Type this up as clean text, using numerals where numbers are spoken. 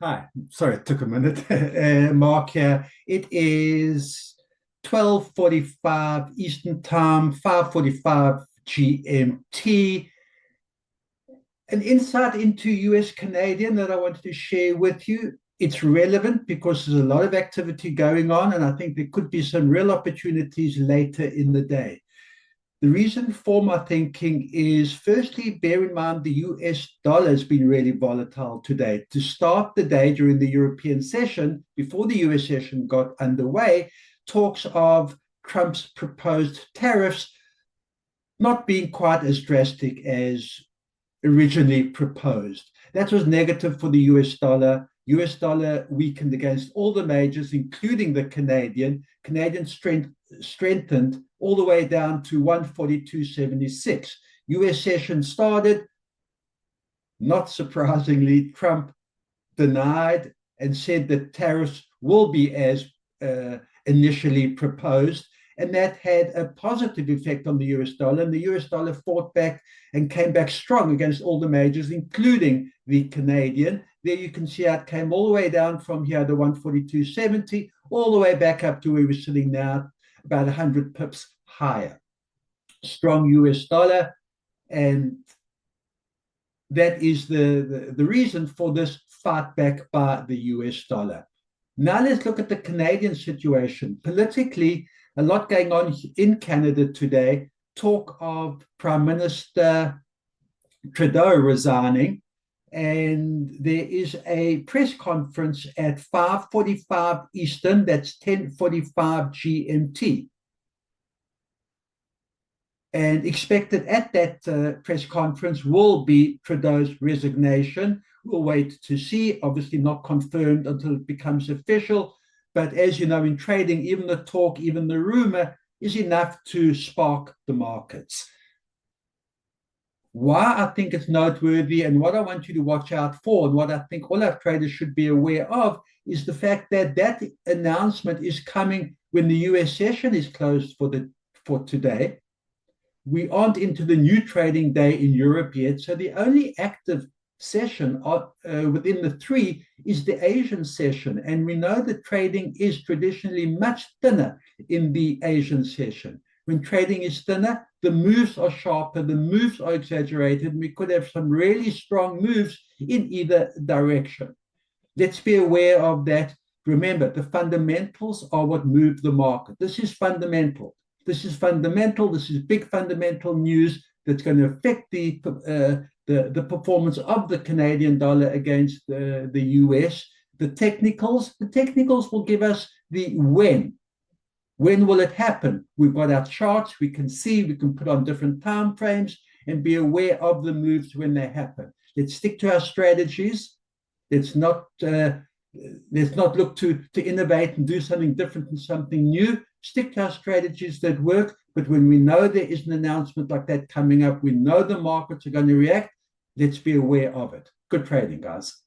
Hi, sorry, it took a minute. Mark here. It is 12:45 Eastern Time, 5:45 GMT. An insight into US Canadian that I wanted to share with you. It's relevant because there's a lot of activity going on, and I think there could be some real opportunities later in the day. The reason for my thinking is, firstly, bear in mind the US dollar has been really volatile today. To start the day during the European session, before the US session got underway, talks of Trump's proposed tariffs not being quite as drastic as originally proposed. That was negative for the US dollar. US dollar weakened against all the majors, including the Canadian. Canadian strengthened all the way down to 142.76. US session started. Not surprisingly, Trump denied and said that tariffs will be as initially proposed. And that had a positive effect on the US dollar. And the US dollar fought back and came back strong against all the majors, including the Canadian. There you can see how it came all the way down from here to 142.70, all the way back up to where we're sitting now, about 100 pips higher. Strong US dollar. And that is the reason for this fight back by the US dollar. Now let's look at the Canadian situation. Politically, a lot going on in Canada today. Talk of Prime Minister Trudeau resigning, and there is a press conference at 5:45 Eastern, that's 10:45 GMT. And expected at that press conference will be Trudeau's resignation. We'll wait to see, obviously not confirmed until it becomes official. But as you know, in trading, even the talk, even the rumor is enough to spark the markets. Why I think it's noteworthy and what I want you to watch out for, and what I think all our traders should be aware of, is the fact that that announcement is coming when the US session is closed for today. We aren't into the new trading day in Europe yet, so the only active session within the three is the Asian session, and we know that trading is traditionally much thinner in the Asian session. When trading is thinner, the moves are sharper, the moves are exaggerated, and we could have some really strong moves in either direction. Let's be aware of that. Remember, the fundamentals are what move the market. This is fundamental. This is fundamental. This is big fundamental news that's going to affect the performance of the Canadian dollar against the US. The technicals will give us the when. When will it happen? We've got our charts. We can see, we can put on different time frames and be aware of the moves when they happen. Let's stick to our strategies. Let's not look to innovate and do something different and something new. Stick to our strategies that work. But when we know there is an announcement like that coming up, we know the markets are going to react. Let's be aware of it. Good trading, guys.